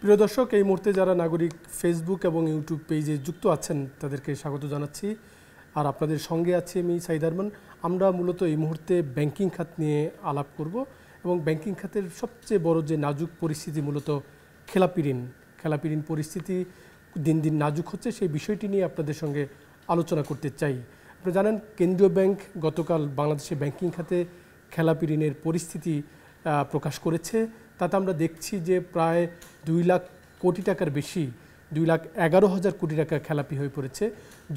প্রিয় দর্শক, এই মুহূর্তে যারা নাগরিক ফেসবুক এবং ইউটিউব পেজে যুক্ত আছেন তাদেরকে স্বাগত জানাচ্ছি। আর আপনাদের সঙ্গে আছি আমি সাইদ আরমান। আমরা মূলত এই মুহূর্তে ব্যাংকিং খাত নিয়ে আলাপ করব এবং ব্যাংকিং খাতের সবচেয়ে বড় যে নাজুক পরিস্থিতি, মূলত খেলাপি ঋণ পরিস্থিতি দিন দিন নাজুক হচ্ছে, সেই বিষয়টি নিয়ে আপনাদের সঙ্গে আলোচনা করতে চাই। আপনারা জানেন, কেন্দ্রীয় ব্যাংক গতকাল বাংলাদেশের ব্যাংকিং খাতে খেলাপি ঋণের পরিস্থিতি প্রকাশ করেছে। তাতে আমরা দেখছি যে প্রায় 2 লাখ কোটি টাকার বেশি, 2,11,000 কোটি টাকা খেলাপি হয়ে পড়েছে।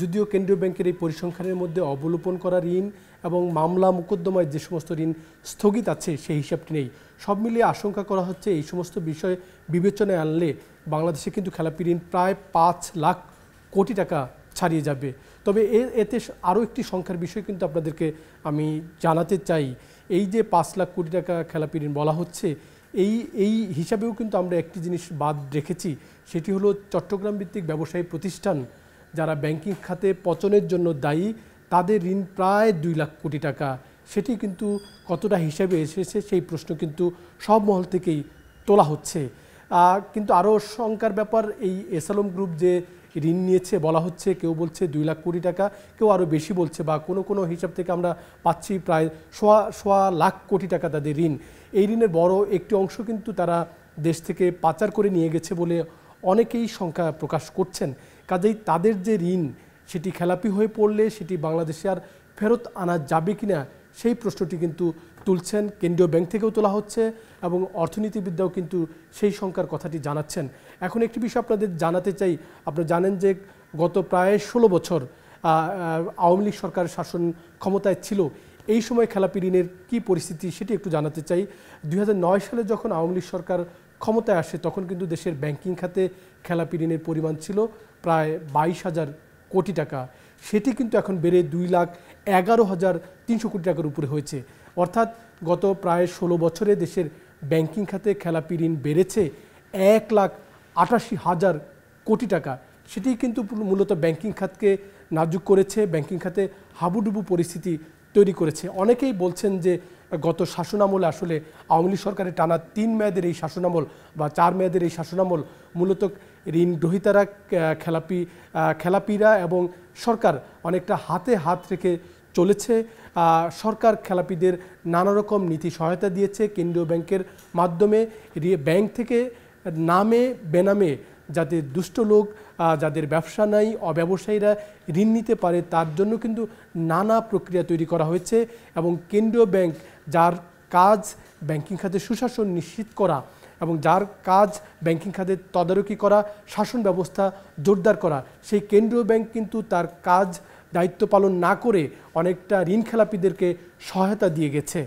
যদিও কেন্দ্রীয় ব্যাংকের এই পরিসংখ্যানের মধ্যে অবলোপন করা ঋণ এবং মামলা মোকদ্দমায় যে সমস্ত ঋণ স্থগিত আছে সেই হিসাবটি নেই। সব মিলিয়ে আশঙ্কা করা হচ্ছে এই সমস্ত বিষয় বিবেচনায় আনলে বাংলাদেশে কিন্তু খেলাপি ঋণ প্রায় 5 লাখ কোটি টাকা ছাড়িয়ে যাবে। তবে এতে আরও একটি সংখ্যার বিষয় কিন্তু আপনাদেরকে আমি জানাতে চাই। এই যে 5 লাখ কোটি টাকা খেলাপি ঋণ বলা হচ্ছে, এই হিসাবেও কিন্তু আমরা একটি জিনিস বাদ রেখেছি, সেটি হলো চট্টগ্রাম ভিত্তিক ব্যবসায়ী প্রতিষ্ঠান যারা ব্যাংকিং খাতে পতনের জন্য দায়ী, তাদের ঋণ প্রায় 2 লাখ কোটি টাকা। সেটি কিন্তু কতটা হিসাবে এসেছে সেই প্রশ্ন কিন্তু সব মহল থেকেই তোলা হচ্ছে। কিন্তু আরও শঙ্কার ব্যাপার, এই এসএলএম গ্রুপ যে ঋণ নিয়েছে বলা হচ্ছে, কেউ বলছে 2 লাখ কোটি টাকা, কেউ আরও বেশি বলছে, বা কোনো হিসাব থেকে আমরা পাচ্ছি প্রায় সোয়া লাখ কোটি টাকা তাদের ঋণ। এই ঋণের বড় একটি অংশ কিন্তু তারা দেশ থেকে পাচার করে নিয়ে গেছে বলে অনেকেই শঙ্কা প্রকাশ করছেন। কাজেই তাদের যে ঋণ সেটি খেলাপি হয়ে পড়লে সেটি বাংলাদেশে আর ফেরত আনা যাবে কিনা সেই প্রশ্নটি কিন্তু তুলছেন, কেন্দ্রীয় ব্যাংক থেকেও তোলা হচ্ছে এবং অর্থনীতিবিদরাও কিন্তু সেই শঙ্কার কথাটি জানাচ্ছেন। এখন একটি বিষয় আপনাদের জানাতে চাই, আপনারা জানেন যে গত প্রায় 16 বছর আওয়ামী লীগ সরকার শাসন ক্ষমতায় ছিল। এই সময় খেলাপি ঋণের কী পরিস্থিতি সেটি একটু জানাতে চাই। 2009 সালে যখন আওয়ামী লীগ সরকার ক্ষমতায় আসে তখন কিন্তু দেশের ব্যাংকিং খাতে খেলাপি ঋণের পরিমাণ ছিল প্রায় 22,000 কোটি টাকা। সেটি কিন্তু এখন বেড়ে 2,11,300 কোটি টাকার উপরে হয়েছে। অর্থাৎ গত প্রায় 16 বছরে দেশের ব্যাংকিং খাতে খেলাপি ঋণ বেড়েছে 1,88,000 কোটি টাকা। সেটি কিন্তু মূলত ব্যাংকিং খাতকে নাজুক করেছে, ব্যাংকিং খাতে হাবুডুবু পরিস্থিতি তৈরি করেছে। অনেকেই বলছেন যে গত শাসনামলে আসলে আওয়ামী লীগ সরকারের টানা 3 মেয়াদের এই শাসনামল বা 4 মেয়াদের এই শাসনামল মূলত ঋণ গ্রহীতারা, খেলাপিরা এবং সরকার অনেকটা হাতে হাত রেখে চলেছে। সরকার খেলাপিদের নানা রকম নীতি সহায়তা দিয়েছে কেন্দ্রীয় ব্যাংকের মাধ্যমে। ব্যাংক থেকে নামে বেনামে যাতে দুষ্ট লোক, যাদের ব্যবসা নাই, অব্যবসায়ীরা ঋণ নিতে পারে তার জন্য কিন্তু নানা প্রক্রিয়া তৈরি করা হয়েছে। এবং কেন্দ্রীয় ব্যাংক, যার কাজ ব্যাংকিং খাতে সুশাসন নিশ্চিত করা এবং যার কাজ ব্যাংকিং খাতে তদারকি করা, শাসন ব্যবস্থা জোরদার করা, সেই কেন্দ্রীয় ব্যাংক কিন্তু তার কাজ দায়িত্ব পালন না করে অনেকটা ঋণ খেলাপিদেরকে সহায়তা দিয়ে গেছে।